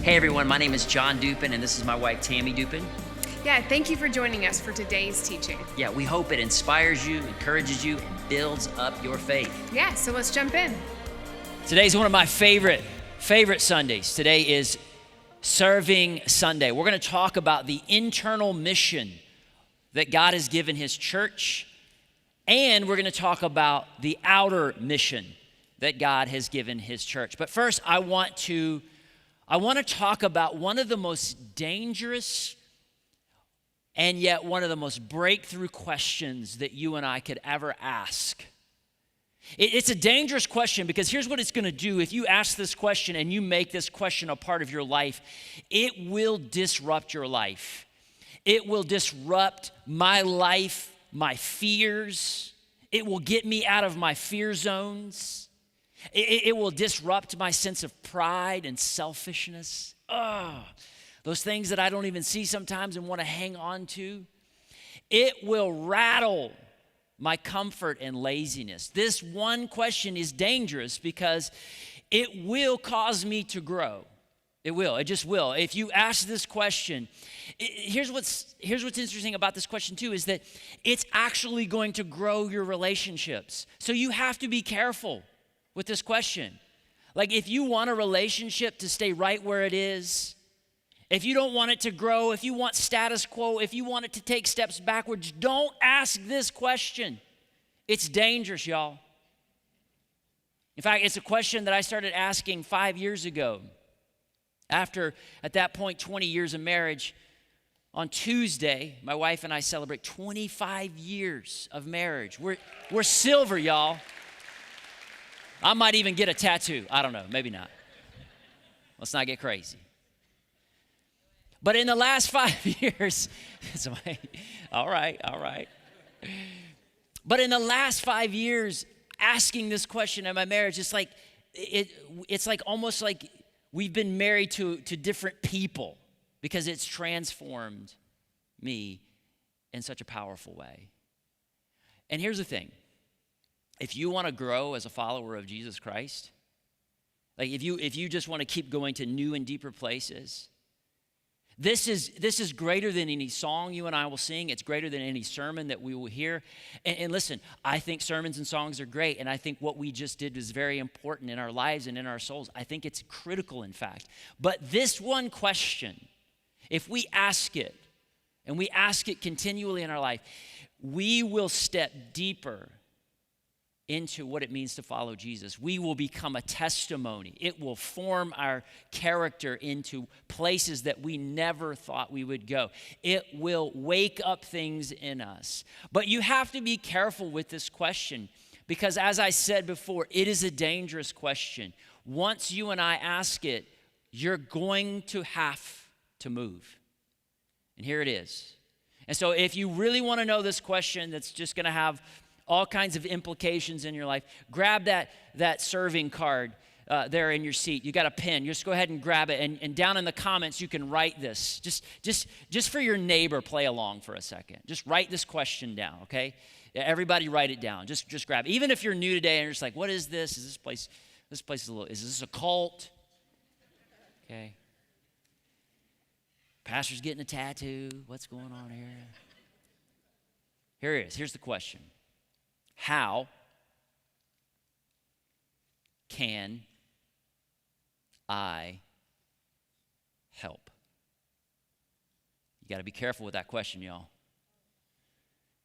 Hey everyone, my name is John Dupin, and this is my wife Tammy Dupin. Yeah, thank you for joining us for today's teaching. Yeah, we hope it inspires you, encourages you, and builds up your faith. Yeah, so let's jump in. Today's one of my favorite Sundays. Today is Serving Sunday. We're going to talk about the internal mission that God has given His church, and we're going to talk about the outer mission that God has given His church. But first, I want to talk about one of the most dangerous and yet one of the most breakthrough questions that you and I could ever ask. It's a dangerous question because here's what it's going to do. If you ask this question and you make this question a part of your life, it will disrupt your life. It will disrupt my life, my fears. It will get me out of my fear zones. It will disrupt my sense of pride and selfishness. Those things that I don't even see sometimes and want to hang on to. It will rattle my comfort and laziness. This one question is dangerous because it will cause me to grow. It will. It just will. If you ask this question, here's what's interesting about this question too, is that it's actually going to grow your relationships. So you have to be careful with this question. Like if you want a relationship to stay right where it is, if you don't want it to grow, if you want status quo, if you want it to take steps backwards, don't ask this question. It's dangerous, y'all. In fact, it's a question that I started asking 5 years ago. After, at that point, 20 years of marriage. On Tuesday, my wife and I celebrate 25 years of marriage. We're silver, y'all. I might even get a tattoo. I don't know, maybe not. Let's not get crazy. But in the last 5 years, all right. But in the last 5 years, asking this question in my marriage, it's like almost like we've been married to different people because it's transformed me in such a powerful way. And here's the thing. If you want to grow as a follower of Jesus Christ, like if you just want to keep going to new and deeper places, this is greater than any song you and I will sing. It's greater than any sermon that we will hear. And listen, I think sermons and songs are great, and I think what we just did is very important in our lives and in our souls. I think it's critical, in fact. But this one question, if we ask it, and we ask it continually in our life, we will step deeper into what it means to follow Jesus. We will become a testimony. It will form our character into places that we never thought we would go. It will wake up things in us. But you have to be careful with this question because, as I said before, it is a dangerous question. Once you and I ask it, you're going to have to move. And here it is. And so if you really want to know this question that's just going to have all kinds of implications in your life, grab that serving card there in your seat. You got a pen. Just go ahead and grab it. And down in the comments, you can write this. Just for your neighbor, play along for a second. Just write this question down, okay? Everybody write it down. Just grab it. Even if you're new today and you're just like, what is this? Is this place is this a cult? Okay. Pastor's getting a tattoo. What's going on here? Here it is. Here's the question. How can I help? You got to be careful with that question, y'all,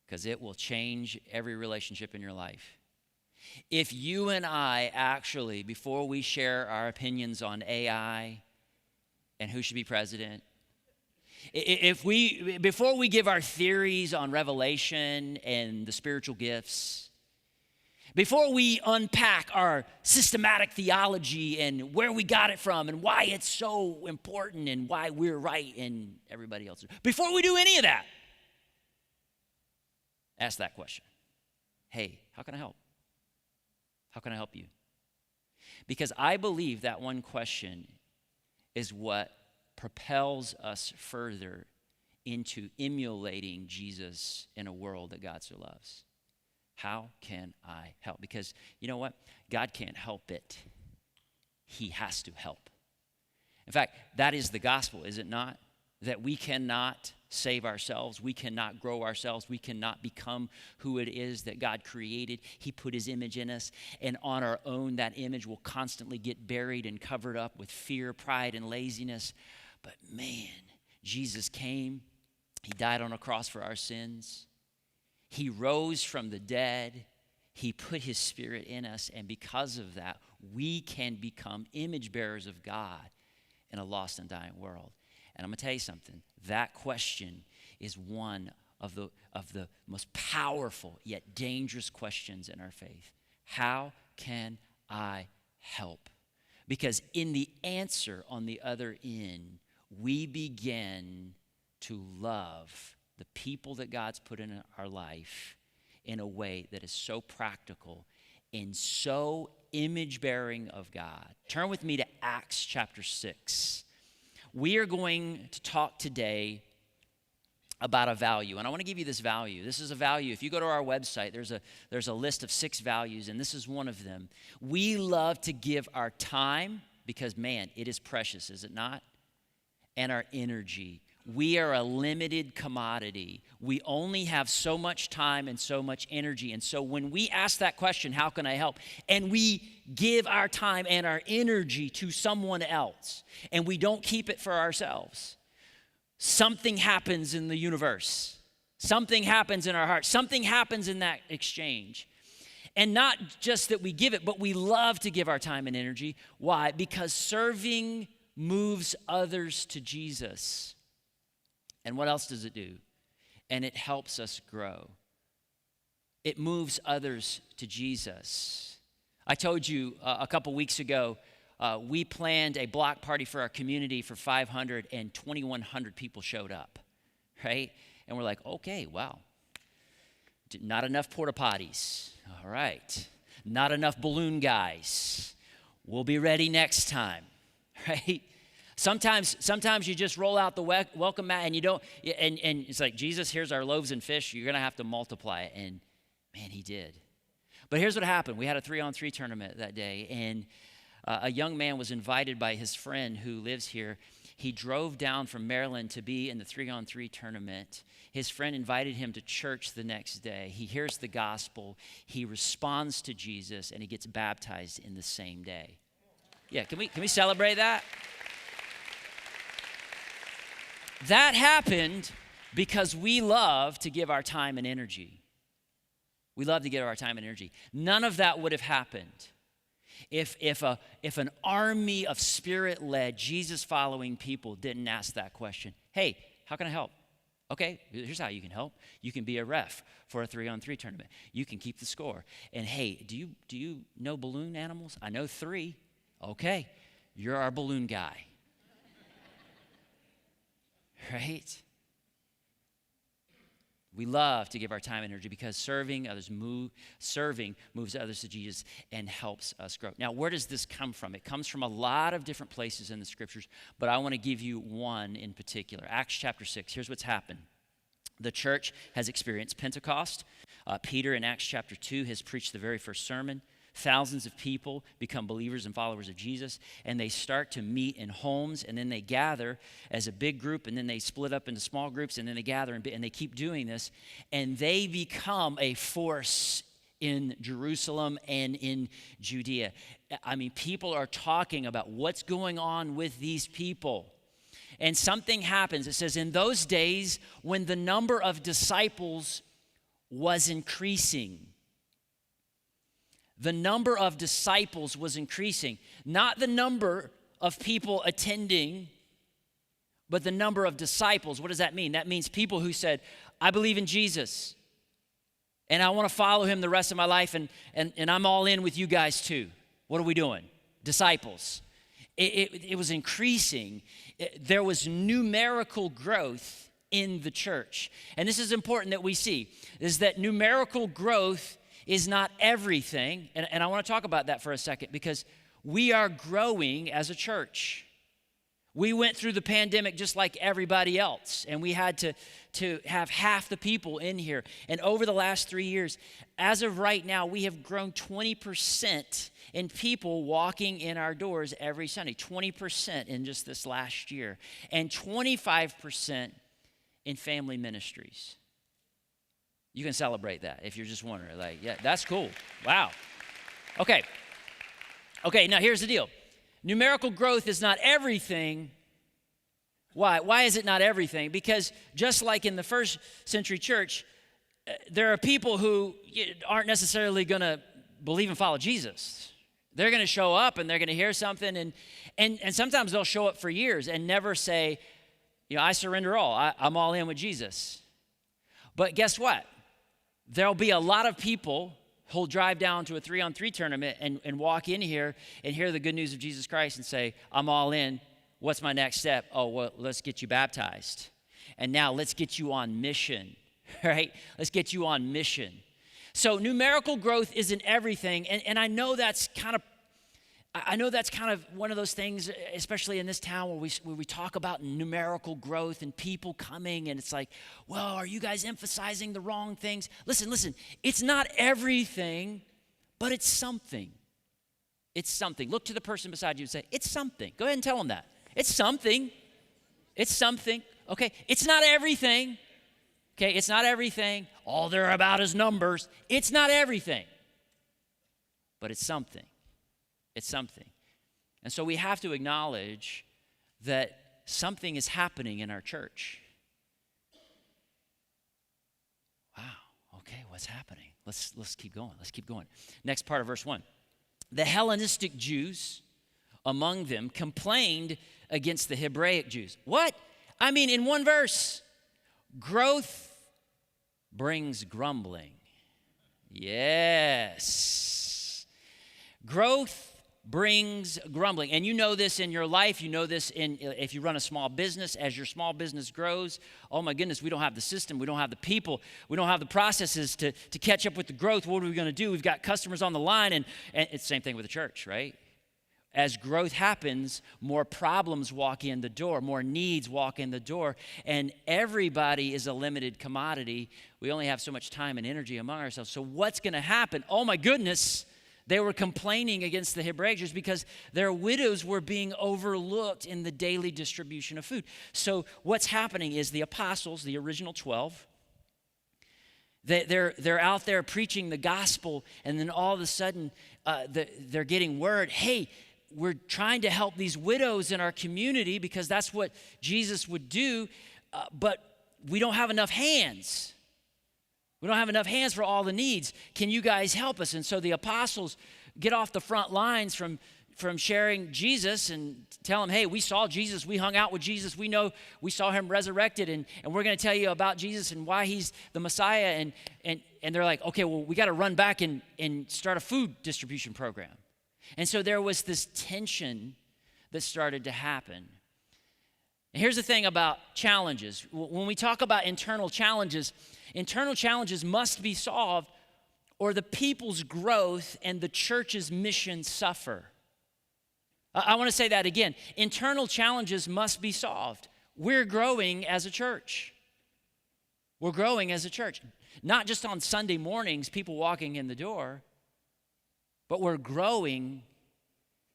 because it will change every relationship in your life. If you and I actually, before we share our opinions on AI and who should be president, before we give our theories on revelation and the spiritual gifts, before we unpack our systematic theology and where we got it from and why it's so important and why we're right and everybody else, before we do any of that, ask that question. Hey, how can I help? How can I help you? Because I believe that one question is what propels us further into emulating Jesus in a world that God so loves. How can I help? Because you know what? God can't help it. He has to help. In fact, that is the gospel, is it not? That we cannot save ourselves. We cannot grow ourselves. We cannot become who it is that God created. He put his image in us, and on our own, that image will constantly get buried and covered up with fear, pride, and laziness. But man, Jesus came. He died on a cross for our sins. He rose from the dead. He put his spirit in us, and because of that, we can become image bearers of God in a lost and dying world. And I'm going to tell you something. That question is one of the most powerful yet dangerous questions in our faith. How can I help? Because in the answer on the other end, we begin to love the people that God's put in our life in a way that is so practical and so image-bearing of God. Turn with me to Acts chapter 6. We are going to talk today about a value, and I want to give you this value. This is a value. If you go to our website, there's a list of 6 values, and this is one of them. We love to give our time because, man, it is precious, is it not? And our energy. We are a limited commodity. We only have so much time and so much energy. And so when we ask that question, how can I help? And we give our time and our energy to someone else, and we don't keep it for ourselves, something happens in the universe. Something happens in our heart. Something happens in that exchange. And not just that we give it, but we love to give our time and energy. Why? Because serving moves others to Jesus. And what else does it do? And it helps us grow. It moves others to Jesus. I told you a couple weeks ago, we planned a block party for our community for 500, and 2,100 people showed up, right? And we're like, okay, wow. Not enough porta potties. All right. Not enough balloon guys. We'll be ready next time, right? Sometimes you just roll out the welcome mat and you don't, and it's like, Jesus, here's our loaves and fish. You're going to have to multiply it. And man, he did. But here's what happened. We had a 3-on-3 tournament that day, and a young man was invited by his friend who lives here. He drove down from Maryland to be in the 3-on-3 tournament. His friend invited him to church the next day. He hears the gospel. He responds to Jesus, and he gets baptized in the same day. Yeah, can we celebrate that? That happened because we love to give our time and energy. We love to give our time and energy. None of that would have happened if an army of Spirit-led, Jesus-following people didn't ask that question. Hey, how can I help? Okay, here's how you can help. You can be a ref for a 3-on-3 tournament. You can keep the score. And hey, do you know balloon animals? I know 3. Okay, you're our balloon guy. Right? We love to give our time and energy because serving moves others to Jesus and helps us grow. Now, where does this come from? It comes from a lot of different places in the scriptures, but I want to give you one in particular. Acts chapter 6. Here's what's happened. The church has experienced Pentecost. Peter in Acts chapter 2 has preached the very first sermon. Thousands of people become believers and followers of Jesus, and they start to meet in homes, and then they gather as a big group, and then they split up into small groups, and then they gather, and they keep doing this, and they become a force in Jerusalem and in Judea. I mean, people are talking about what's going on with these people. And something happens. It says, in those days, when the number of disciples was increasing, the number of disciples was increasing. Not the number of people attending, but the number of disciples. What does that mean? That means people who said, I believe in Jesus, and I want to follow him the rest of my life, and I'm all in with you guys too. What are we doing? Disciples. It was increasing. There was numerical growth in the church. And this is important that we see, is that numerical growth is not everything, and I want to talk about that for a second, because we are growing as a church. We went through the pandemic just like everybody else, and we had to have half the people in here. And over the last 3 years, as of right now, we have grown 20% in people walking in our doors every Sunday, 20% in just this last year, and 25% in family ministries. You can celebrate that if you're just wondering. Like, yeah, that's cool. Wow. Okay, now here's the deal. Numerical growth is not everything. Why? Why is it not everything? Because just like in the first century church, there are people who aren't necessarily going to believe and follow Jesus. They're going to show up and they're going to hear something, and sometimes they'll show up for years and never say, I surrender all. I'm all in with Jesus. But guess what? There'll be a lot of people who'll drive down to a 3-on-3 tournament and walk in here and hear the good news of Jesus Christ and say, I'm all in. What's my next step? Oh, well, let's get you baptized. And now let's get you on mission, right? Let's get you on mission. So numerical growth isn't everything. And I know that's kind of one of those things, especially in this town where we talk about numerical growth and people coming, and it's like, well, are you guys emphasizing the wrong things? Listen, it's not everything, but it's something. It's something. Look to the person beside you and say, it's something. Go ahead and tell them that. It's something. It's something. Okay, it's not everything. Okay, it's not everything. All they're about is numbers. It's not everything, but it's something. It's something. And so we have to acknowledge that something is happening in our church. Wow, okay, what's happening? Let's keep going. Let's keep going. Next part of verse 1. The Hellenistic Jews among them complained against the Hebraic Jews. What? I mean, in one verse, growth brings grumbling. Yes. Growth brings grumbling. And you know this in your life. You know this if you run a small business. As your small business grows, oh my goodness, we don't have the system. We don't have the people. We don't have the processes to catch up with the growth. What are we going to do? We've got customers on the line. And it's the same thing with the church, right? As growth happens, more problems walk in the door, more needs walk in the door, and everybody is a limited commodity. We only have so much time and energy among ourselves. So what's going to happen? Oh my goodness, they were complaining against the Hebraic Jews because their widows were being overlooked in the daily distribution of food. So what's happening is the apostles, the original 12, they're out there preaching the gospel, and then all of a sudden they're getting word, hey, we're trying to help these widows in our community because that's what Jesus would do, but we don't have enough hands. We don't have enough hands for all the needs. Can you guys help us? And so the apostles get off the front lines from sharing Jesus and tell them, hey, we saw Jesus. We hung out with Jesus. We know we saw him resurrected, and we're going to tell you about Jesus and why he's the Messiah. And they're like, okay, well, we got to run back and start a food distribution program. And so there was this tension that started to happen. And here's the thing about challenges. When we talk about internal challenges must be solved, or the people's growth and the church's mission suffer. I want to say that again. Internal challenges must be solved. We're growing as a church. We're growing as a church. Not just on Sunday mornings, people walking in the door, but we're growing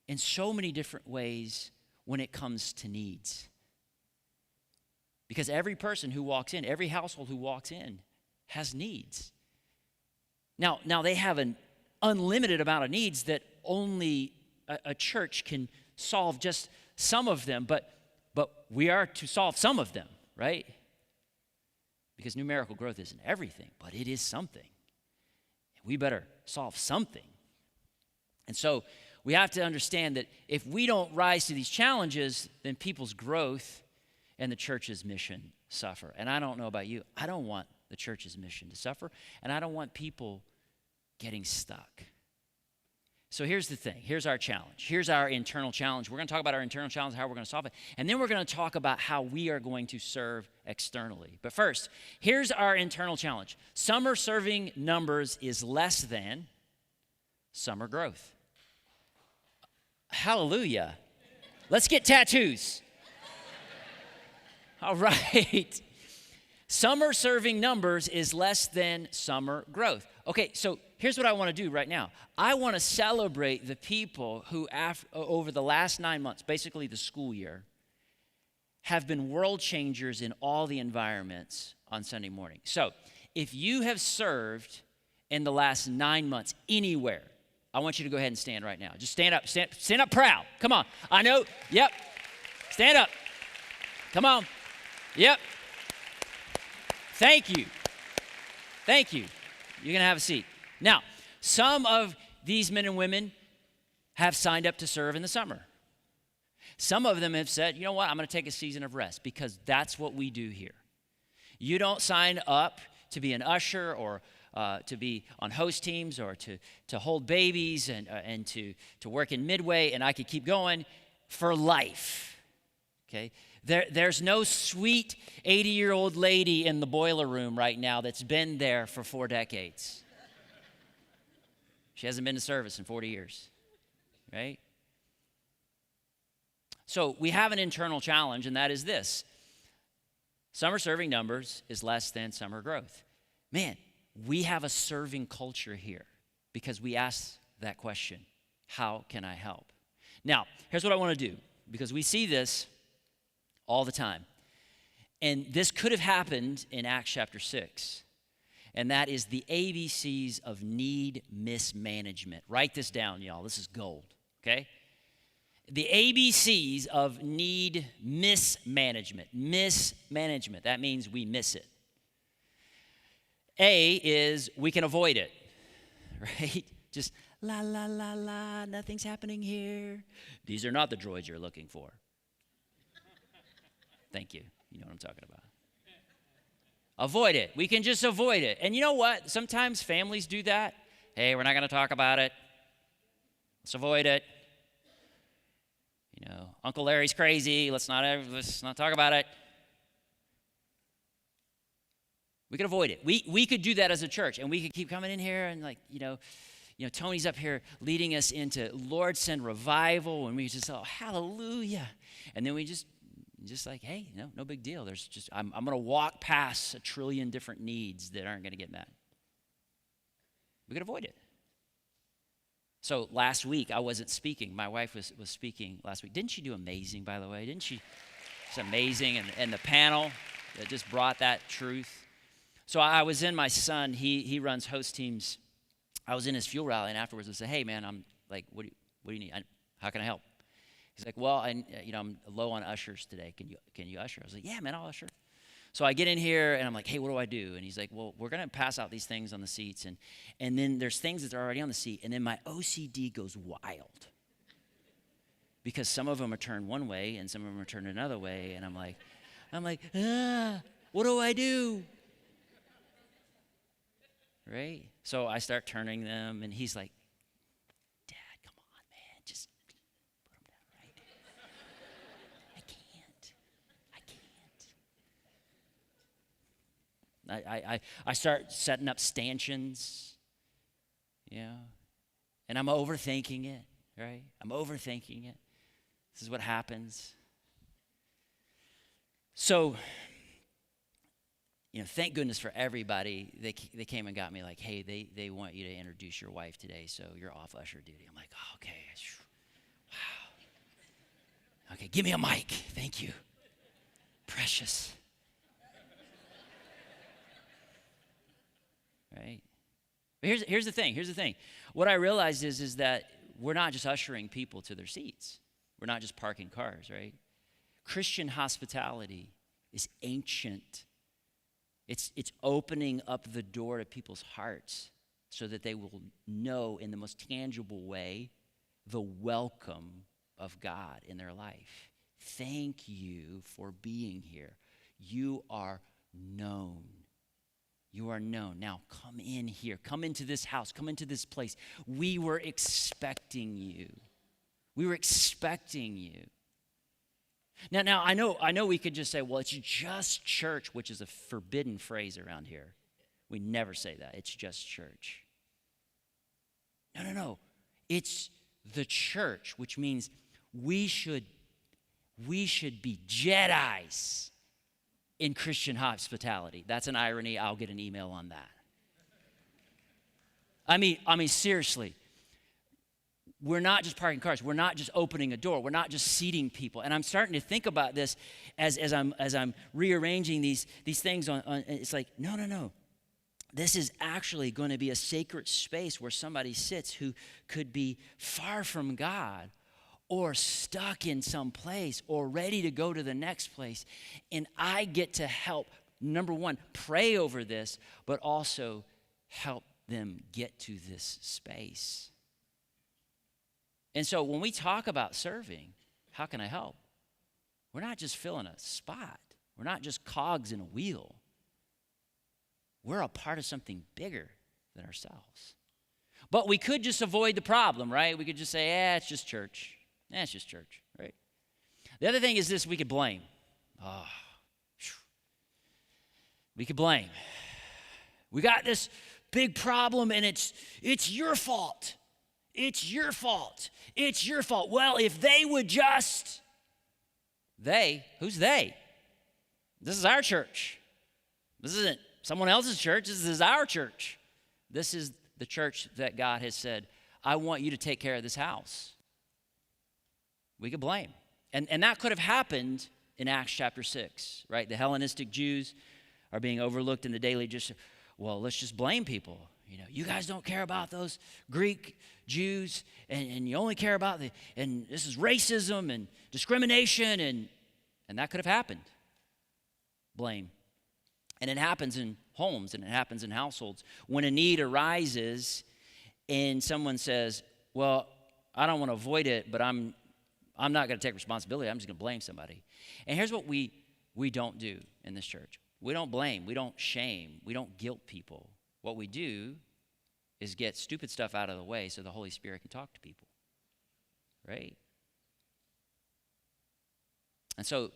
in so many different ways when it comes to needs. Because every person who walks in, every household who walks in has needs. Now they have an unlimited amount of needs that only a church can solve just some of them, but we are to solve some of them, right? Because numerical growth isn't everything, but it is something. We better solve something. And so we have to understand that if we don't rise to these challenges, then people's growth and the church's mission suffer. And I don't know about you. I don't want the church's mission to suffer, and I don't want people getting stuck. So here's the thing. Here's our challenge. Here's our internal challenge. We're going to talk about our internal challenge, how we're going to solve it, and then we're going to talk about how we are going to serve externally. But first, here's our internal challenge. Summer serving numbers is less than summer growth. Hallelujah. Let's get tattoos. All right. Summer serving numbers is less than summer growth. Okay, so here's what I want to do right now. I want to celebrate the people who, over the last 9 months, basically the school year, have been world changers in all the environments on Sunday morning. So if you have served in the last 9 months anywhere, I want you to go ahead and stand right now. Just stand up. Stand up proud. Come on. I know. Yep. Stand up. Come on. Yep. Thank you. Thank you. You're going to have a seat. Now, some of these men and women have signed up to serve in the summer. Some of them have said, you know what, I'm going to take a season of rest because that's what we do here. You don't sign up to be an usher or to be on host teams or to hold babies and to work in Midway, and I could keep going, for life, okay? There's no sweet 80-year-old lady in the boiler room right now that's been there for 4 decades. She hasn't been to service in 40 years, right? So we have an internal challenge, and that is this. Summer serving numbers is less than summer growth. Man, we have a serving culture here because we ask that question, how can I help? Now, here's what I want to do, because we see this all the time. And this could have happened in Acts chapter 6. And that is the ABCs of need mismanagement. Write this down, y'all. This is gold, okay? The ABCs of need mismanagement. Mismanagement. That means we miss it. A is we can avoid it, right? Just la, la, la, la, nothing's happening here. These are not the droids you're looking for. Thank you. You know what I'm talking about. Avoid it. We can just avoid it. And you know what? Sometimes families do that. Hey, we're not going to talk about it. Let's avoid it. You know, Uncle Larry's crazy. Let's not talk about it. We could avoid it. We could do that as a church, and we could keep coming in here and Tony's up here leading us into Lord send revival, and we just hallelujah, and then we just like, hey, no big deal. There's just I'm going to walk past a trillion different needs that aren't going to get met. We could avoid it. So last week I wasn't speaking. My wife was speaking last week. Didn't she do amazing, by the way? Didn't she? It's amazing, and the panel that just brought that truth. So I was in my son. He runs host teams. I was in his fuel rally, and afterwards I said, hey man, I'm like, what do you need? How can I help? He's like, well, I'm low on ushers today. Can you usher? I was like, yeah, man, I'll usher. So I get in here, and I'm like, hey, what do I do? And he's like, well, we're going to pass out these things on the seats. And then there's things that are already on the seat. And then my OCD goes wild. Because some of them are turned one way, and some of them are turned another way. And I'm like, what do I do? Right? So I start turning them, and he's like, I start setting up stanchions, and I'm overthinking it, right? I'm overthinking it. This is what happens. So, thank goodness for everybody. They came and got me like, hey, they want you to introduce your wife today, so you're off usher duty. I'm like, oh, okay, wow. Okay, give me a mic. Thank you. Precious. Right? But here's the thing. What I realized is that we're not just ushering people to their seats. We're not just parking cars, right? Christian hospitality is ancient. It's opening up the door to people's hearts so that they will know in the most tangible way the welcome of God in their life. Thank you for being here. You are known. You are known. Now come in here. Come into this house. Come into this place. We were expecting you. We were expecting you. Now I know we could just say, well, it's just church, which is a forbidden phrase around here. We never say that. It's just church. No. It's the church, which means we should be Jedis in Christian hospitality. That's an irony. I'll get an email on that. I mean, seriously. We're not just parking cars. We're not just opening a door. We're not just seating people. And I'm starting to think about this as I'm rearranging these things on. It's like, no. This is actually going to be a sacred space where somebody sits who could be far from God or stuck in some place or ready to go to the next place. And I get to help, number one, pray over this, but also help them get to this space. And so when we talk about serving, how can I help? We're not just filling a spot. We're not just cogs in a wheel. We're a part of something bigger than ourselves. But we could just avoid the problem, right? We could just say, it's just church. It's just church, right? The other thing is this: we could blame. We could blame. We got this big problem, and it's your fault. It's your fault. It's your fault. Well, if they would just, who's they? This is our church. This isn't someone else's church. This is our church. This is the church that God has said, I want you to take care of this house. We could blame. And that could have happened in Acts chapter 6, right? The Hellenistic Jews are being overlooked in the daily, let's just blame people. You guys don't care about those Greek Jews, and you only care about and this is racism and discrimination, and that could have happened. Blame. And it happens in homes, and it happens in households. When a need arises and someone says, well, I don't want to avoid it, but I'm not going to take responsibility. I'm just going to blame somebody. And here's what we don't do in this church. We don't blame. We don't shame. We don't guilt people. What we do is get stupid stuff out of the way so the Holy Spirit can talk to people, right? And so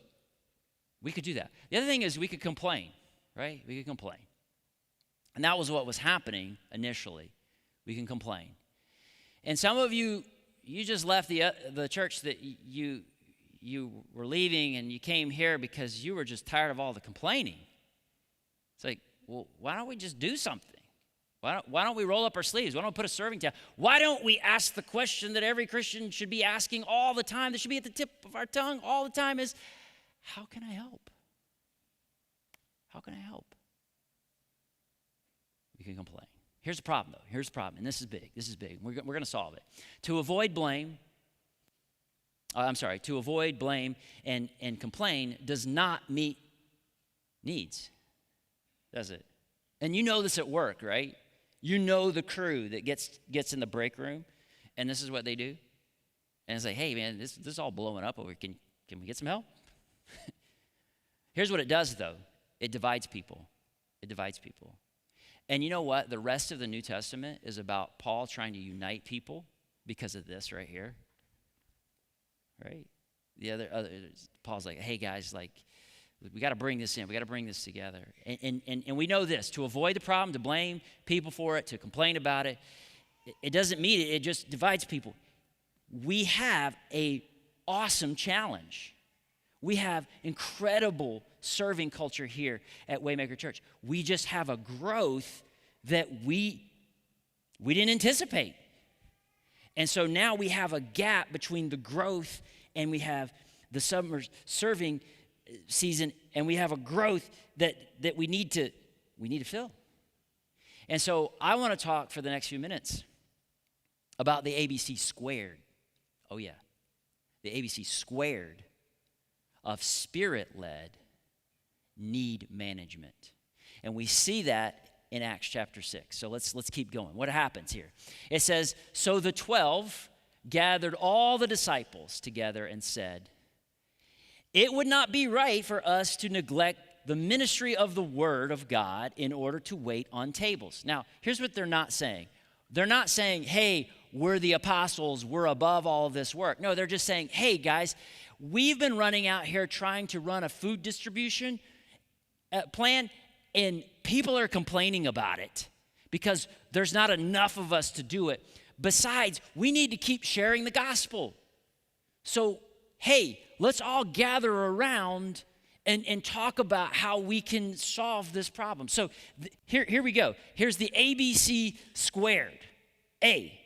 we could do that. The other thing is we could complain, right? We could complain. And that was what was happening initially. We can complain. And some of you just left the church that you were leaving, and you came here because you were just tired of all the complaining. It's like, well, why don't we just do something? Why don't we roll up our sleeves? Why don't we put a serving down? Why don't we ask the question that every Christian should be asking all the time, that should be at the tip of our tongue all the time, is, how can I help? How can I help? We can complain. Here's the problem, though. Here's the problem, and this is big. This is big. We're going to solve it. To avoid blame and complain does not meet needs, does it? And you know this at work, right? You know the crew that gets in the break room, and this is what they do. And it's like, hey, man, this is all blowing up over here. Can we get some help? Here's what it does, though. It divides people. It divides people. And you know what? The rest of the New Testament is about Paul trying to unite people because of this right here. Right? The other Paul's like, hey, guys, we got to bring this in. We got to bring this together. And we know this. To avoid the problem, to blame people for it, to complain about it, it doesn't meet it. It just divides people. We have a awesome challenge. We have incredible serving culture here at Waymaker.Church. We just have a growth that we didn't anticipate. And so now we have a gap between the growth, and we have the summer serving season, and we have a growth that we need to fill. And so I want to talk for the next few minutes about the ABC squared. Oh yeah, the ABC squared of Spirit-led need management. And we see that in Acts chapter 6. So let's keep going. What happens here? It says, so the 12 gathered all the disciples together and said, it would not be right for us to neglect the ministry of the word of God in order to wait on tables. Now, here's what they're not saying. They're not saying, hey, we're the apostles, we're above all of this work. No, they're just saying, hey, guys, we've been running out here trying to run a food distribution plan, and people are complaining about it because there's not enough of us to do it. Besides, we need to keep sharing the gospel. So, hey, let's all gather around and talk about how we can solve this problem. So here we go. Here's the ABC squared. A,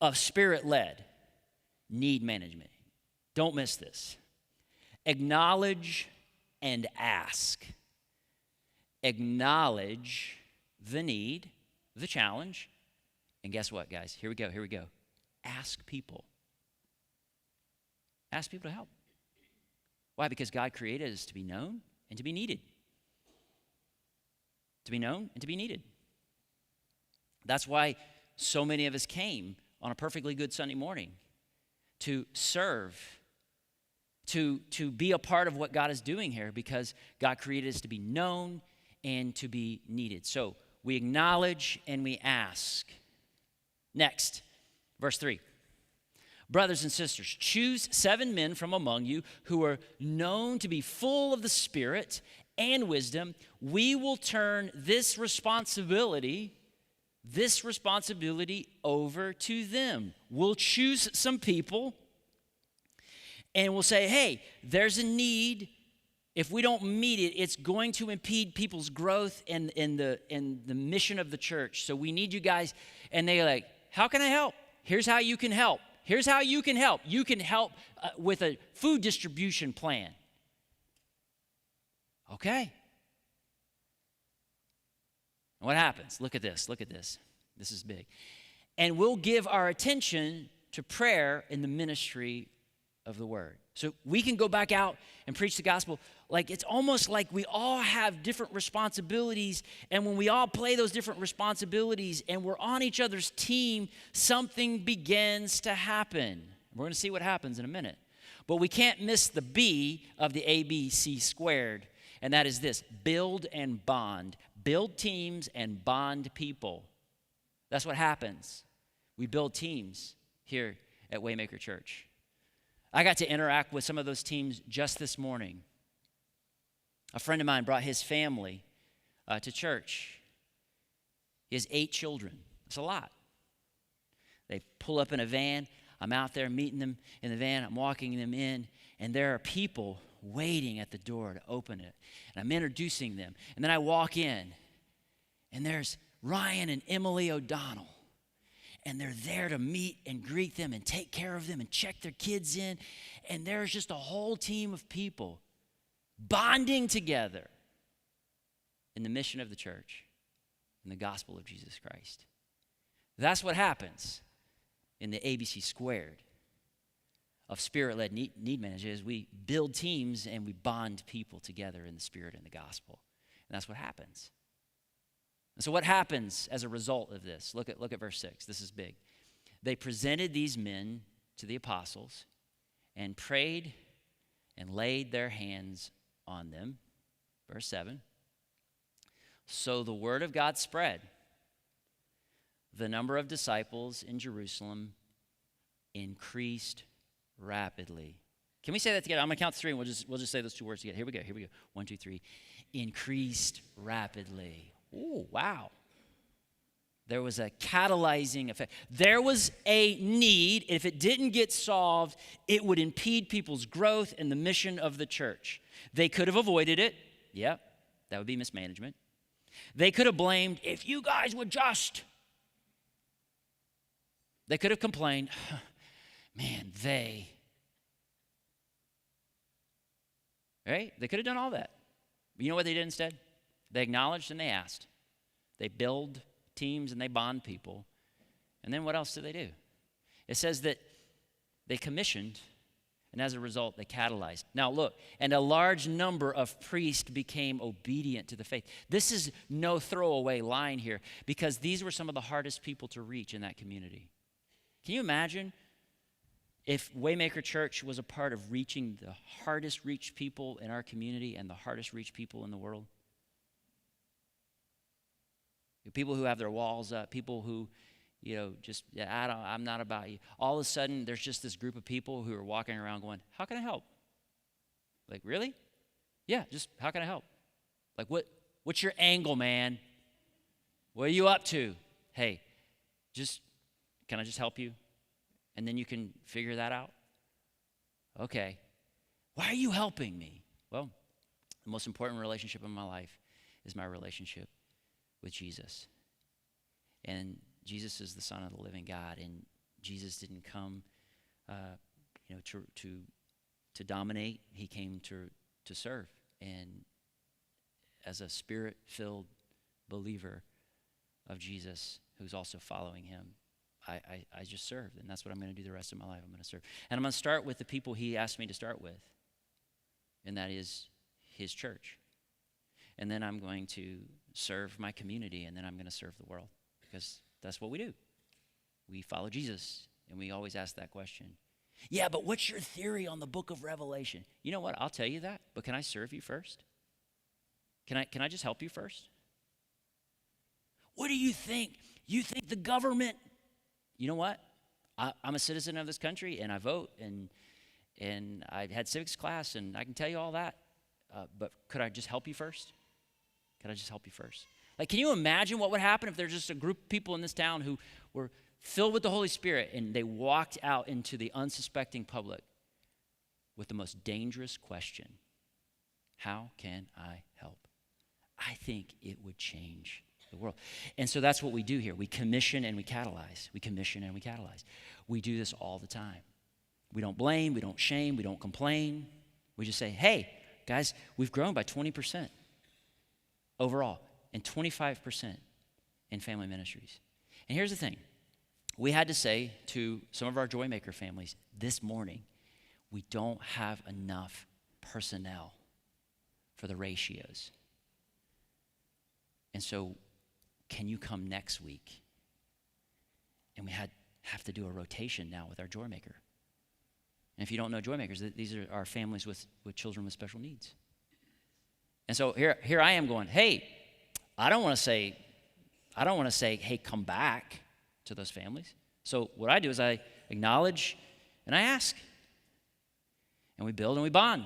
of spirit-led need management. Don't miss this. Acknowledge and ask. Acknowledge the need, the challenge, and guess what, guys? Here we go. Ask people. Ask people to help. Why? Because God created us to be known and to be needed. To be known and to be needed. That's why so many of us came on a perfectly good Sunday morning to serve, to be a part of what God is doing here, because God created us to be known and to be needed. So we acknowledge and we ask. Next, verse 3. Brothers and sisters, choose 7 men from among you who are known to be full of the Spirit and wisdom. We will turn this responsibility over to them. We'll choose some people and we'll say, hey, there's a need. If we don't meet it, it's going to impede people's growth and the mission of the church. So we need you guys. And they're like, how can I help? Here's how you can help. Here's how you can help. You can help with a food distribution plan. Okay. What happens? Look at this. This is big. And we'll give our attention to prayer in the ministry of the word. So we can go back out and preach the gospel. Like, it's almost like we all have different responsibilities, and when we all play those different responsibilities and we're on each other's team, something begins to happen. We're going to see what happens in a minute. But we can't miss the B of the ABC squared, and that is this: build and bond. Build teams and bond people. That's what happens. We build teams here at Waymaker.Church. I got to interact with some of those teams just this morning. A friend of mine brought his family to church. He has 8 children. That's a lot. They pull up in a van. I'm out there meeting them in the van. I'm walking them in, and there are people waiting at the door to open it. And I'm introducing them. And then I walk in, and there's Ryan and Emily O'Donnell. And they're there to meet and greet them and take care of them and check their kids in. And there's just a whole team of people bonding together in the mission of the church and the gospel of Jesus Christ. That's what happens in the ABC squared of spirit-led need management, is we build teams and we bond people together in the spirit and the gospel. And that's what happens. And so what happens as a result of this? Look at verse 6. This is big. They presented these men to the apostles and prayed and laid their hands on them. Verse 7. So the word of God spread. The number of disciples in Jerusalem increased rapidly. Can we say that together? I'm going to count to 3 and we'll just say those 2 words together. Here we go. 1, 2, 3. Increased rapidly. Oh, wow. There was a catalyzing effect. There was a need. If it didn't get solved, it would impede people's growth and the mission of the church. They could have avoided it. Yep, that would be mismanagement. They could have blamed, if you guys would just. They could have complained, man, they. Right? They could have done all that. But you know what they did instead? They acknowledged and they asked. They build teams and they bond people. And then what else do they do? It says that they commissioned, and as a result, they catalyzed. Now look, and a large number of priests became obedient to the faith. This is no throwaway line here, because these were some of the hardest people to reach in that community. Can you imagine if Waymaker.Church was a part of reaching the hardest reached people in our community and the hardest reached people in the world? People who have their walls up, people who, I'm not about you. All of a sudden, there's just this group of people who are walking around going, how can I help? Like, really? Yeah, just how can I help? Like, what's your angle, man? What are you up to? Hey, can I just help you? And then you can figure that out? Okay. Why are you helping me? Well, The most important relationship in my life is my relationship with Jesus. And Jesus is the Son of the living God, and Jesus didn't come, to dominate. He came to serve. And as a Spirit-filled believer of Jesus, who's also following him, I just serve, and that's what I'm going to do the rest of my life. I'm going to serve. And I'm going to start with the people he asked me to start with, and that is his church. And then I'm going to serve my community, and then I'm going to serve the world, because that's what we do. We follow Jesus, and we always ask that question. Yeah, but what's your theory on the book of Revelation? You know what? I'll tell you that, but can I serve you first? Can I just help you first? What do you think? You think the government? You know what? I'm a citizen of this country, and I vote, and I had civics class, and I can tell you all that. But could I just help you first? Could I just help you first? Like, can you imagine what would happen if there's just a group of people in this town who were filled with the Holy Spirit, and they walked out into the unsuspecting public with the most dangerous question: how can I help? I think it would change the world. And so that's what we do here. We commission and we catalyze. We commission and we catalyze. We do this all the time. We don't blame, we don't shame, we don't complain. We just say, hey, guys, we've grown by 20% overall and 25% in family ministries. And here's the thing. We had to say to some of our Joymaker families this morning, we don't have enough personnel for the ratios. And so, can you come next week? And we have to do a rotation now with our Joymaker. And if you don't know Joymakers, these are our families with children with special needs. And so here I am going, hey, I don't want to say, hey, come back to those families. So what I do is I acknowledge and I ask. And we build and we bond.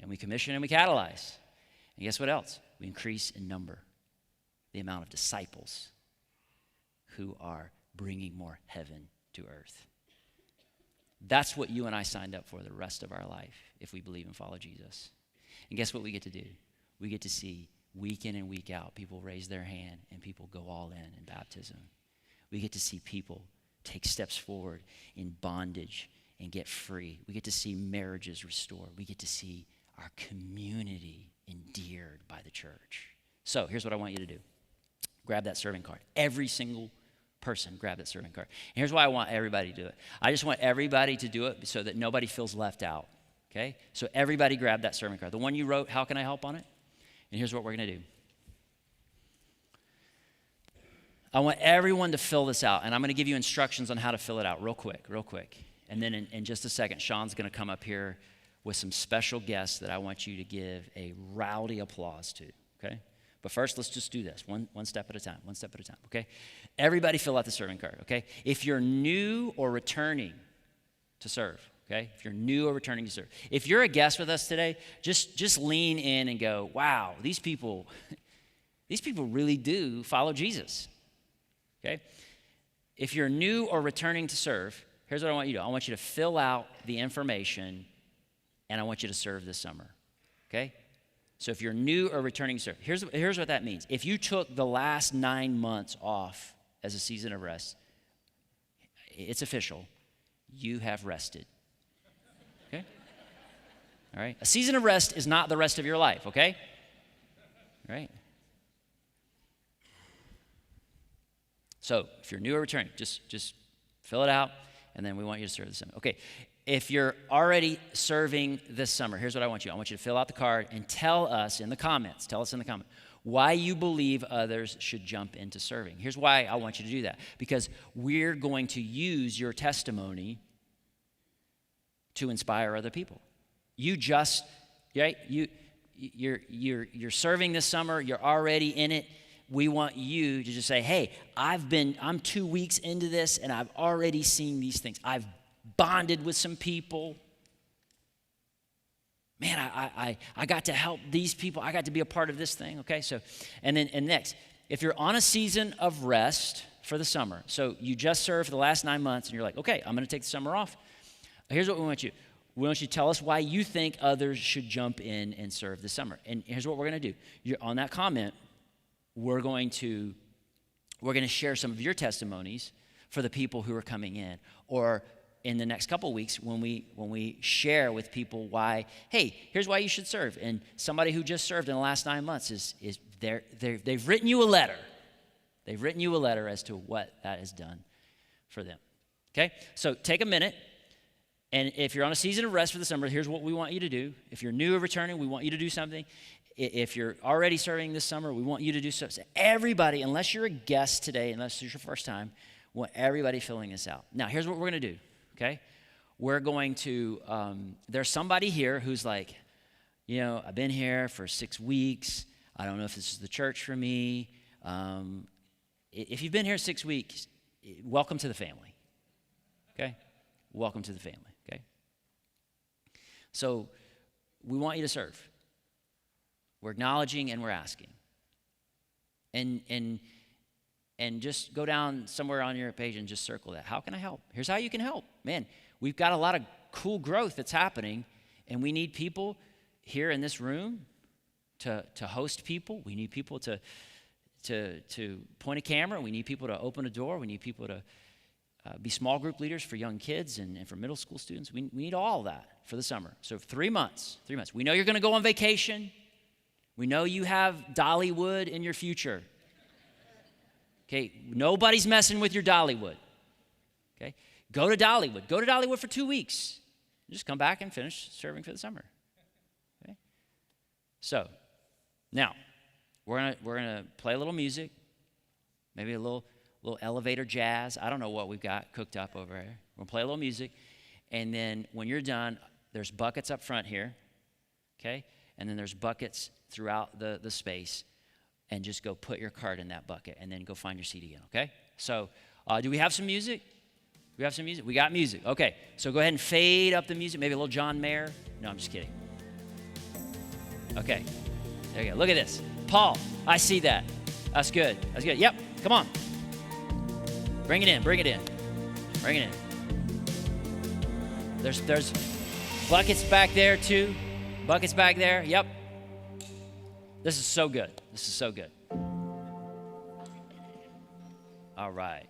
And we commission and we catalyze. And guess what else? We increase in number the amount of disciples who are bringing more heaven to earth. That's what you and I signed up for the rest of our life if we believe and follow Jesus. And guess what we get to do? We get to see week in and week out people raise their hand and people go all in baptism. We get to see people take steps forward in bondage and get free. We get to see marriages restored. We get to see our community endeared by the church. So here's what I want you to do. Grab that serving card. Every single person, grab that serving card. And here's why I want everybody to do it. I just want everybody to do it so that nobody feels left out, okay? So everybody grab that serving card. The one you wrote, how can I help on it? And here's what we're going to do. I want everyone to fill this out, and I'm going to give you instructions on how to fill it out real quick. And then in just a second, Sean's going to come up here with some special guests that I want you to give a rowdy applause to, okay? But first, let's just do this, one step at a time, okay? Everybody fill out the serving card, okay? If you're new or returning to serve, okay? If you're new or returning to serve. If you're a guest with us today, just lean in and go, wow, these people really do follow Jesus, okay? If you're new or returning to serve, here's what I want you to do. I want you to fill out the information, and I want you to serve this summer, okay? So if you're new or returning to serve, here's what that means. If you took the last 9 months off as a season of rest, it's official. You have rested. Okay? All right? A season of rest is not the rest of your life, okay? All right? So if you're new or returning, just fill it out, and then we want you to serve this summer. Okay. If you're already serving this summer, here's what I want you. I want you to fill out the card and tell us in the comments, why you believe others should jump into serving. Here's why I want you to do that. Because we're going to use your testimony to inspire other people. You're serving this summer, you're already in it. We want you to just say, hey, I'm 2 weeks into this and I've already seen these things. I've bonded with some people. Man, I got to help these people. I got to be a part of this thing, okay? So, and next, if you're on a season of rest for the summer, so you just served for the last 9 months and you're like, okay, I'm going to take the summer off. Here's what we want you. We want you to tell us why you think others should jump in and serve this summer. And here's what we're going to do. On that comment, we're going to share some of your testimonies for the people who are coming in. Or in the next couple of weeks, when we share with people why, hey, here's why you should serve. And somebody who just served in the last 9 months they've written you a letter. They've written you a letter as to what that has done for them. Okay? So take a minute. And if you're on a season of rest for the summer, here's what we want you to do. If you're new or returning, we want you to do something. If you're already serving this summer, we want you to do something. Everybody, unless you're a guest today, unless it's your first time, we want everybody filling this out. Now, here's what we're going to do, okay? We're going to, there's somebody here who's like, I've been here for 6 weeks. I don't know if this is the church for me. If you've been here 6 weeks, welcome to the family, okay? Welcome to the family, okay? So we want you to serve. We're acknowledging and we're asking. And just go down somewhere on your page and just circle that. How can I help? Here's how you can help. Man, we've got a lot of cool growth that's happening, and we need people here in this room to host people. We need people to point a camera. We need people to open a door. We need people to be small group leaders for young kids and for middle school students. We need all that for the summer. So 3 months. We know you're going to go on vacation. We know you have Dollywood in your future. Okay, nobody's messing with your Dollywood. Okay, go to Dollywood. Go to Dollywood for 2 weeks. Just come back and finish serving for the summer. Okay, so now we're gonna play a little music, maybe a little elevator jazz. I don't know what we've got cooked up over here. We'll play a little music, and then when you're done, there's buckets up front here. Okay, and then there's buckets throughout the space. And just go put your card in that bucket and then go find your seat again, okay? So do we have some music? We have some music? We got music. Okay, so go ahead and fade up the music. Maybe a little John Mayer. No, I'm just kidding. Okay, there you go. Look at this. Paul, I see that. That's good. That's good. Yep, come on. Bring it in, bring it in. Bring it in. There's buckets back there too. Buckets back there. Yep. This is so good. This is so good. All right.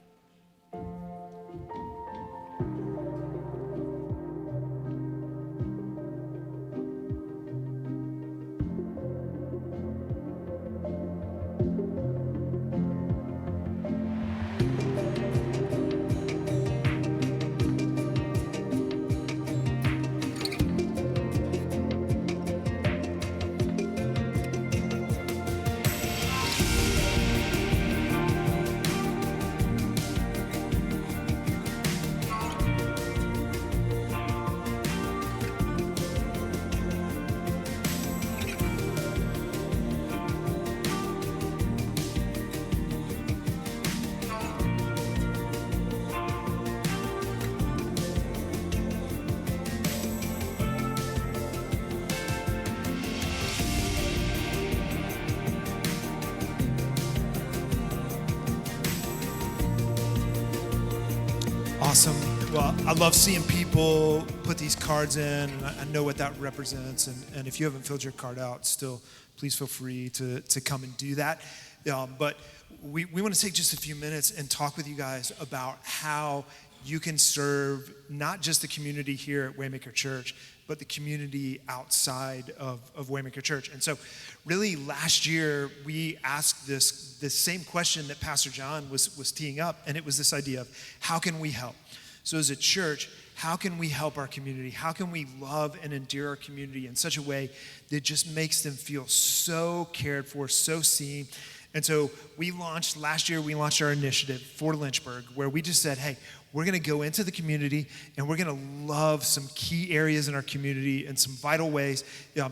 Awesome. Well, I love seeing people put these cards in, and I know what that represents. And if you haven't filled your card out, still, please feel free to come and do that. But we want to take just a few minutes and talk with you guys about how you can serve not just the community here at Waymaker.Church, but the community outside of Waymaker.Church. And so really last year, we asked this same question that Pastor John was teeing up, and it was this idea of how can we help? So as a church, how can we help our community? How can we love and endear our community in such a way that just makes them feel so cared for, so seen? And so last year, we launched our initiative, For Lynchburg, where we just said, hey, we're going to go into the community and we're going to love some key areas in our community in some vital ways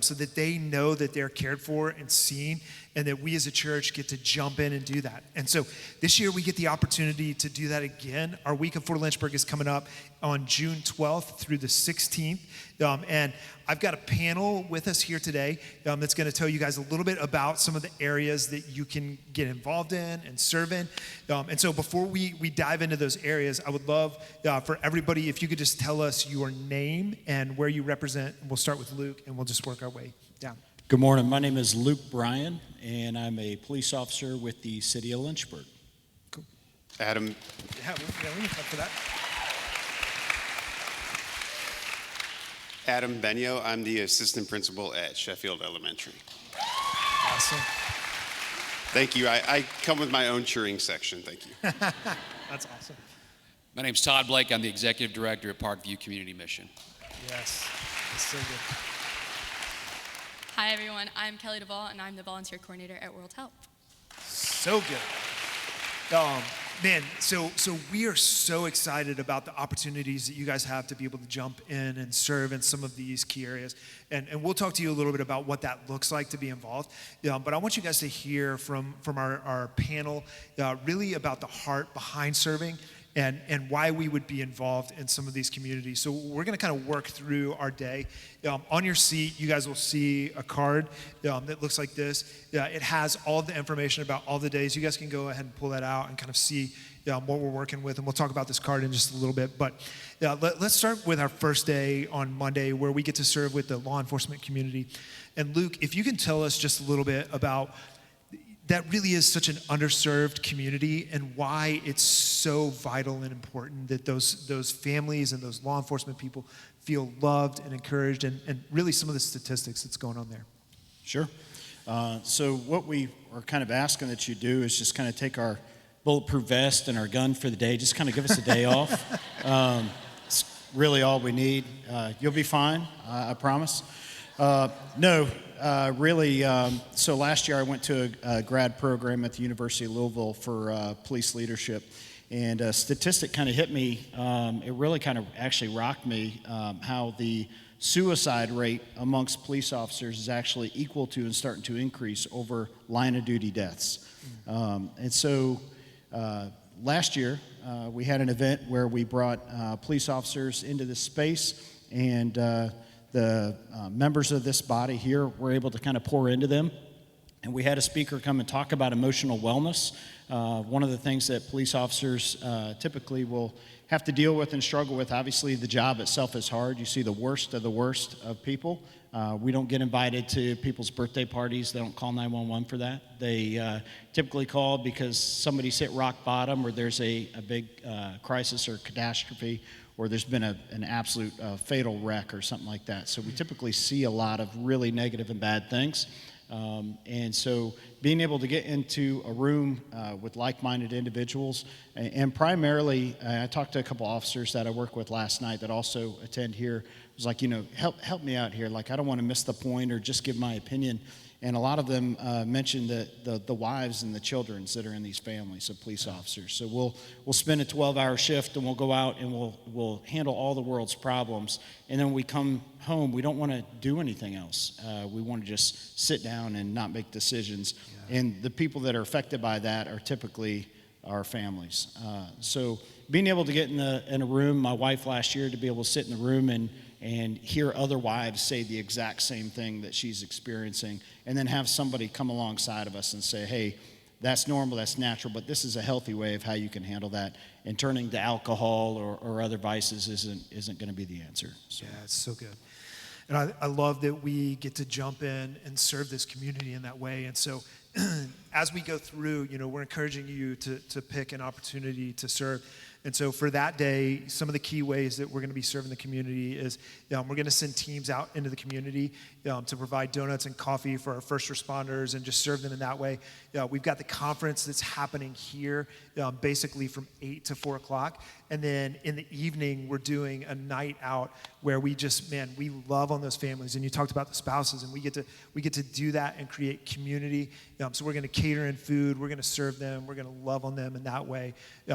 so that they know that they're cared for and seen, and that we as a church get to jump in and do that. And so this year we get the opportunity to do that again. Our week of For Lynchburg is coming up on June 12th through the 16th. And I've got a panel with us here today that's going to tell you guys a little bit about some of the areas that you can get involved in and serve in. And so before we dive into those areas, I would would love for everybody, if you could just tell us your name and where you represent. We'll start with Luke, and we'll just work our way down. Good morning. My name is Luke Bryan, and I'm a police officer with the city of Lynchburg. Cool. Adam. Yeah, we can talk for that. Adam Benio. I'm the assistant principal at Sheffield Elementary. Awesome. Thank you. I come with my own cheering section. Thank you. That's awesome. My name's Todd Blake. I'm the executive director at Parkview Community Mission. Yes, that's so good. Hi everyone, I'm Kelly Duvall and I'm the volunteer coordinator at World Help. So good. Man, so we are so excited about the opportunities that you guys have to be able to jump in and serve in some of these key areas. And we'll talk to you a little bit about what that looks like to be involved. But I want you guys to hear from our panel really about the heart behind serving and why we would be involved in some of these communities. So we're going to kind of work through our day. On your seat, you guys will see a card that looks like this. It has all the information about all the days. You guys can go ahead and pull that out and kind of see what we're working with, and we'll talk about this card in just a little bit. But let's start with our first day on Monday, where we get to serve with the law enforcement community. And Luke, if you can tell us just a little bit about that really is such an underserved community and why it's so vital and important that those families and those law enforcement people feel loved and encouraged, and really some of the statistics that's going on there. Sure. So what we are kind of asking that you do is just kind of take our bulletproof vest and our gun for the day, just kind of give us a day off. It's really all we need. You'll be fine, I promise. Really, so last year I went to a grad program at the University of Louisville for police leadership, and a statistic kind of hit me. It really kind of actually rocked me how the suicide rate amongst police officers is actually equal to and starting to increase over line of duty deaths. And so last year we had an event where we brought police officers into this space, and the members of this body here were able to kind of pour into them. And we had a speaker come and talk about emotional wellness. One of the things that police officers typically will have to deal with and struggle with, obviously the job itself is hard. You see the worst of people. We don't get invited to people's birthday parties. They don't call 911 for that. They typically call because somebody's hit rock bottom, or there's a big crisis or catastrophe, or there's been an absolute fatal wreck or something like that. So we typically see a lot of really negative and bad things. And so being able to get into a room with like-minded individuals, and primarily, I talked to a couple officers that I work with last night that also attend here. It was like, help me out here. Like, I don't want to miss the point or just give my opinion. And a lot of them mentioned the wives and the children that are in these families of police officers. So we'll spend a 12-hour shift, and we'll go out and we'll handle all the world's problems. And then when we come home, we don't want to do anything else. We want to just sit down and not make decisions. Yeah. And the people that are affected by that are typically our families. So being able to get in a room, my wife last year, to be able to sit in the room and hear other wives say the exact same thing that she's experiencing, and then have somebody come alongside of us and say, hey, that's normal, that's natural, but this is a healthy way of how you can handle that, and turning to alcohol or other vices isn't going to be the answer. So. Yeah, it's so good. And I love that we get to jump in and serve this community in that way. And so as we go through, we're encouraging you to pick an opportunity to serve. And so for that day, some of the key ways that we're going to be serving the community is we're going to send teams out into the community to provide donuts and coffee for our first responders and just serve them in that way. We've got the conference that's happening here basically from 8 to 4 o'clock. And then in the evening, we're doing a night out where we love on those families. And you talked about the spouses, and we get to do that and create community. So we're going to cater in food. We're going to serve them. We're going to love on them in that way.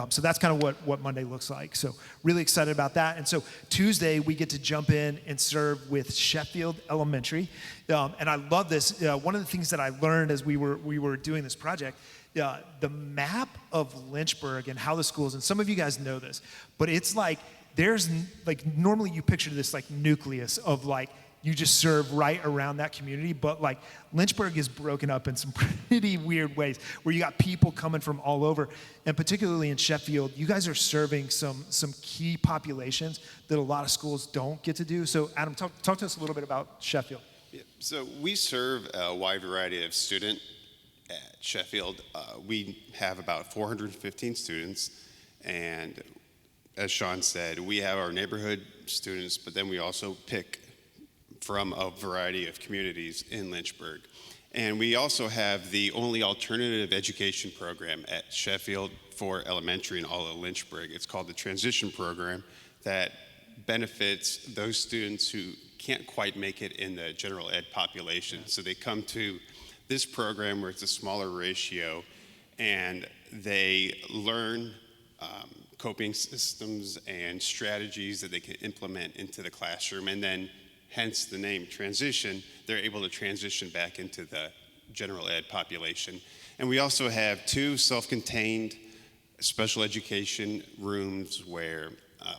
So that's kind of what Monday looks like. So really excited about that. And so Tuesday, we get to jump in and serve with Sheffield Elementary. And I love this. One of the things that I learned as we were doing this project, the map of Lynchburg and how the schools, and some of you guys know this, but it's like, there's like, normally you picture this like nucleus of like you just serve right around that community. But like Lynchburg is broken up in some pretty weird ways where you got people coming from all over. And particularly in Sheffield, you guys are serving some key populations that a lot of schools don't get to do. So Adam, talk to us a little bit about Sheffield. Yeah, so we serve a wide variety of students at Sheffield. We have about 415 students, and as Sean said, we have our neighborhood students, but then we also pick from a variety of communities in Lynchburg. And we also have the only alternative education program at Sheffield for elementary and all of Lynchburg. It's called the Transition Program that benefits those students who can't quite make it in the general ed population. So they come to this program where it's a smaller ratio, and they learn coping systems and strategies that they can implement into the classroom, and then hence the name Transition, they're able to transition back into the general ed population. And we also have 2 self-contained special education rooms where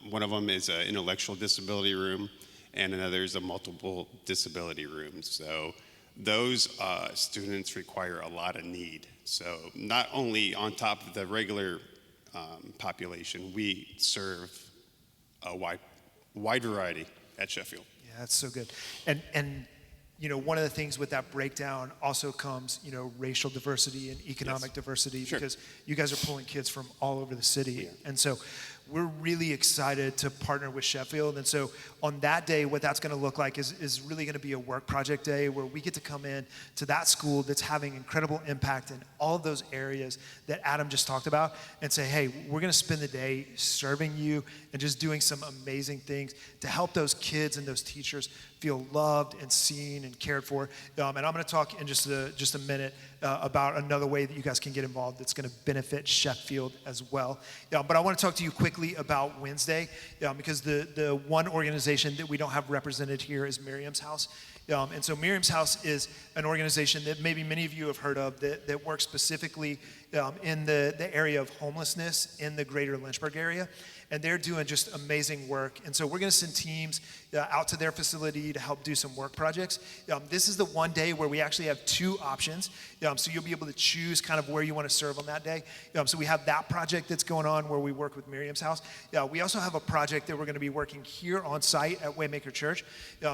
one of them is an intellectual disability room and another is a multiple disability room. So those students require a lot of need. So not only on top of the regular population, we serve a wide variety at Sheffield. Yeah, that's so good. And you know, one of the things with that breakdown also comes, you know, racial diversity and economic diversity, Sure. because you guys are pulling kids from all over the city. Yeah. And so we're really excited to partner with Sheffield. And so on that day, what that's going to look like is really going to be a work project day where we get to come in to that school that's having incredible impact in all of those areas that Adam just talked about and say, hey, we're going to spend the day serving you and just doing some amazing things to help those kids and those teachers feel loved and seen and cared for. And I'm going to talk in just a minute about another way that you guys can get involved that's going to benefit Sheffield as well. But I want to talk to you quickly about Wednesday, because the one organization that we don't have represented here is Miriam's House. And so Miriam's House is an organization that maybe many of you have heard of that works specifically in the area of homelessness in the greater Lynchburg area. And they're doing just amazing work. And so we're going to send teams out to their facility to help do some work projects. This is the one day where we actually have 2 options. So you'll be able to choose kind of where you want to serve on that day. So we have that project that's going on where we work with Miriam's House. We also have a project that we're going to be working here on site at Waymaker.Church.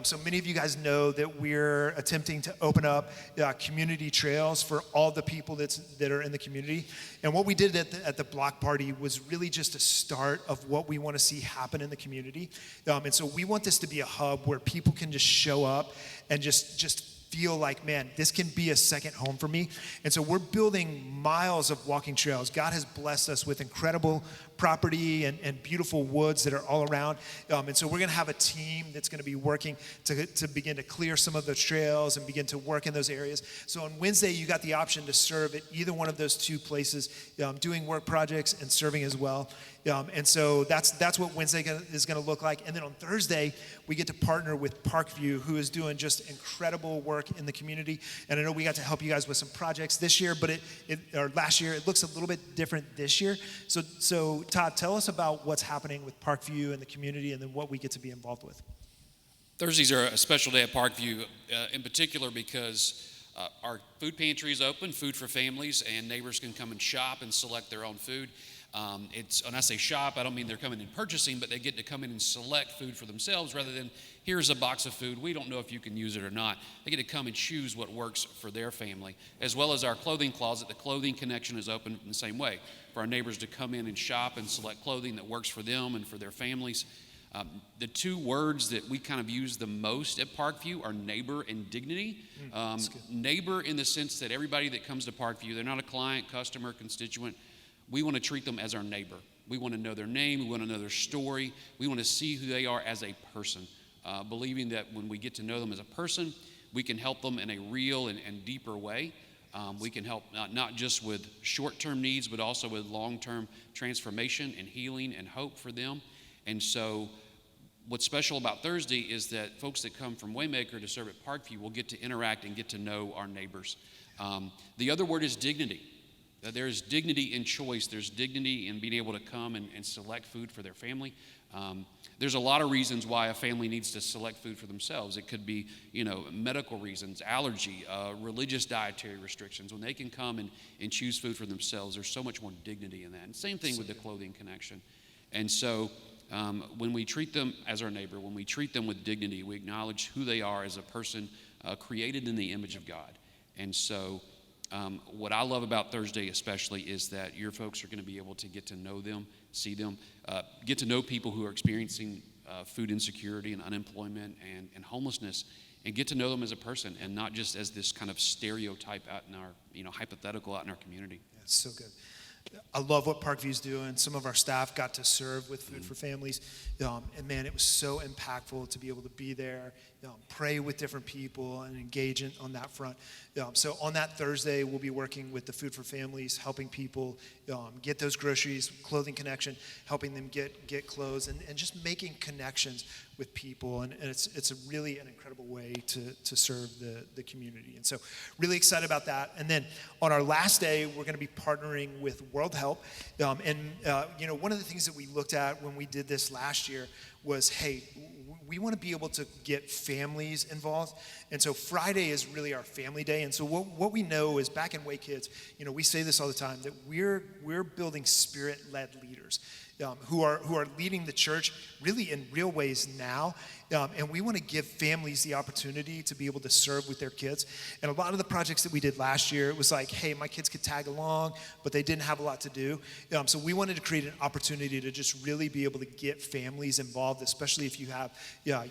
So many of you guys know that we're attempting to open up community trails for all the people that are in the community. And what we did at the block party was really just a start of what we want to see happen in the community. And so we want this to be a hub where people can just show up and just feel like, man, this can be a second home for me. And so we're building miles of walking trails. God has blessed us with incredible property and beautiful woods that are all around. And so we're going to have a team that's going to be working to begin to clear some of those trails and begin to work in those areas. So on Wednesday, you got the option to serve at either one of those 2 places, doing work projects and serving as well. And so that's what Wednesday is going to look like. And then on Thursday, we get to partner with Parkview, who is doing just incredible work in the community. And I know we got to help you guys with some projects this year, but or last year. It looks a little bit different this year. So Todd, tell us about what's happening with Parkview and the community, and then what we get to be involved with. Thursdays are a special day at Parkview, in particular because our food pantry is open, food for families, and neighbors can come and shop and select their own food. When I say shop, I don't mean they're coming and purchasing, but they get to come in and select food for themselves rather than here's a box of food. We don't know if you can use it or not. They get to come and choose what works for their family, as well as our clothing closet. The clothing connection is open in the same way for our neighbors to come in and shop and select clothing that works for them and for their families. The 2 words that we kind of use the most at Parkview are neighbor and dignity. Neighbor in the sense that everybody that comes to Parkview, they're not a client, customer, constituent. We want to treat them as our neighbor. We want to know their name. We want to know their story. We want to see who they are as a person, believing that when we get to know them as a person, we can help them in a real and deeper way. We can help not just with short-term needs, but also with long-term transformation and healing and hope for them. And so what's special about Thursday is that folks that come from Waymaker to serve at Parkview will get to interact and get to know our neighbors. The other word is dignity. There's dignity in choice. There's dignity in being able to come and select food for their family. There's a lot of reasons why a family needs to select food for themselves. It could be, medical reasons, allergy, religious dietary restrictions. When they can come and choose food for themselves, there's so much more dignity in that. And same thing with the clothing connection. And so when we treat them as our neighbor, when we treat them with dignity, we acknowledge who they are as a person created in the image of God. And so what I love about Thursday especially is that your folks are going to be able to get to know them, see them, get to know people who are experiencing food insecurity and unemployment and homelessness, and get to know them as a person and not just as this kind of stereotype out in our, hypothetical out in our community. Yeah, it's so good. I love what Parkview's doing. Some of our staff got to serve with Food for Families. And man, it was so impactful to be able to be there, pray with different people and engage on that front. So on that Thursday, we'll be working with the Food for Families, helping people get those groceries, clothing connection, helping them get clothes, and just making connections with people. And it's really an incredible way to serve the community. And so really excited about that. And then on our last day, we're going to be partnering with World Help. One of the things that we looked at when we did this last year was, hey, we want to be able to get families involved. And so Friday is really our family day. And so what we know is back in Way Kids, we say this all the time, that we're building spirit-led leaders who are leading the church really in real ways now. And we want to give families the opportunity to be able to serve with their kids. And a lot of the projects that we did last year, it was like, hey, my kids could tag along, but they didn't have a lot to do. So we wanted to create an opportunity to just really be able to get families involved, especially if you have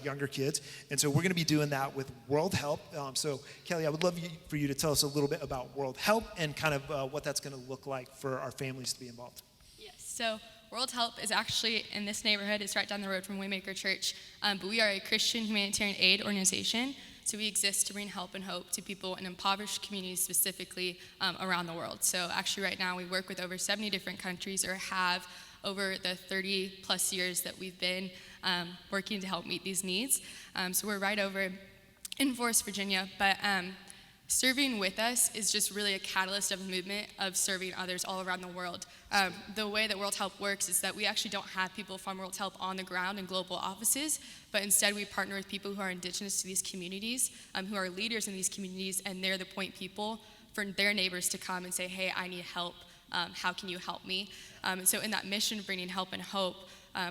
younger kids. And so we're going to be doing that with World Help. So Kelly, I would love for you to tell us a little bit about World Help and kind of what that's going to look like for our families to be involved. Yes, so World Help is actually in this neighborhood. It's right down the road from Waymaker.Church, but we are a Christian humanitarian aid organization. So we exist to bring help and hope to people in impoverished communities, specifically around the world. So actually right now we work with over 70 different countries, or have over the 30 plus years that we've been working to help meet these needs. So we're right over in Forest, Virginia, but serving with us is just really a catalyst of a movement of serving others all around the world. The way that World Help works is that we actually don't have people from World Help on the ground in global offices, but instead we partner with people who are indigenous to these communities, who are leaders in these communities, and they're the point people for their neighbors to come and say, hey, I need help. How can you help me? So in that mission of bringing help and hope,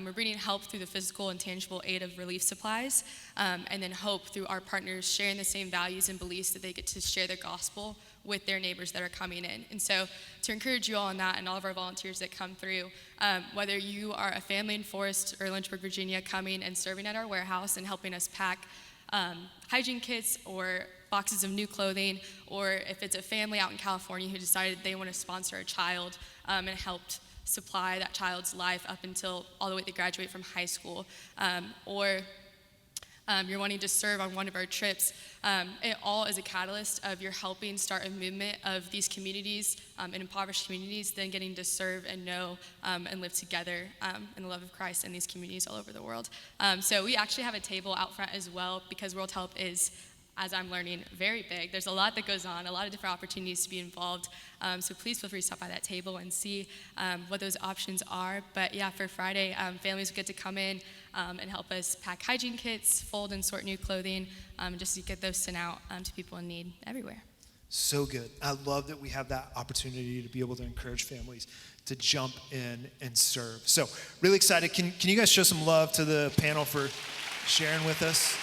we're bringing help through the physical and tangible aid of relief supplies, and then hope through our partners sharing the same values and beliefs that they get to share the gospel with their neighbors that are coming in. And so to encourage you all on that, and all of our volunteers that come through, whether you are a family in Forest or Lynchburg, Virginia, coming and serving at our warehouse and helping us pack hygiene kits or boxes of new clothing, or if it's a family out in California who decided they want to sponsor a child and helped supply that child's life up until all the way they graduate from high school, or you're wanting to serve on one of our trips, it all is a catalyst of you're helping start a movement of these communities, in impoverished communities, then getting to serve and know and live together in the love of Christ in these communities all over the world. So we actually have a table out front as well, because World Help is, as I'm learning, very big. There's a lot that goes on, a lot of different opportunities to be involved. So please feel free to stop by that table and see what those options are. But yeah, for Friday, families will get to come in and help us pack hygiene kits, fold and sort new clothing, just to get those sent out to people in need everywhere. So good. I love that we have that opportunity to be able to encourage families to jump in and serve. So really excited. Can you guys show some love to the panel for sharing with us?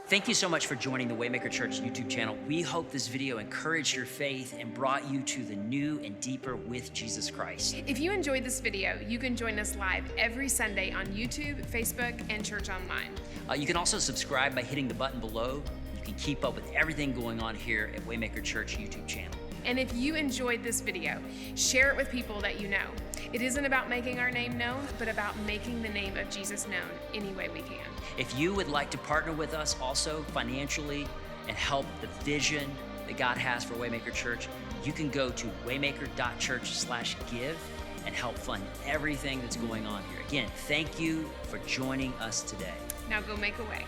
Thank you so much for joining the Waymaker.Church YouTube channel. We hope this video encouraged your faith and brought you to the new and deeper with Jesus Christ. If you enjoyed this video, you can join us live every Sunday on YouTube, Facebook, and Church Online. You can also subscribe by hitting the button below. You can keep up with everything going on here at Waymaker.Church YouTube channel. And if you enjoyed this video, share it with people that you know. It isn't about making our name known, but about making the name of Jesus known any way we can. If you would like to partner with us also financially and help the vision that God has for Waymaker.Church, you can go to Waymaker.Church/give and help fund everything that's going on here. Again, thank you for joining us today. Now go make a way.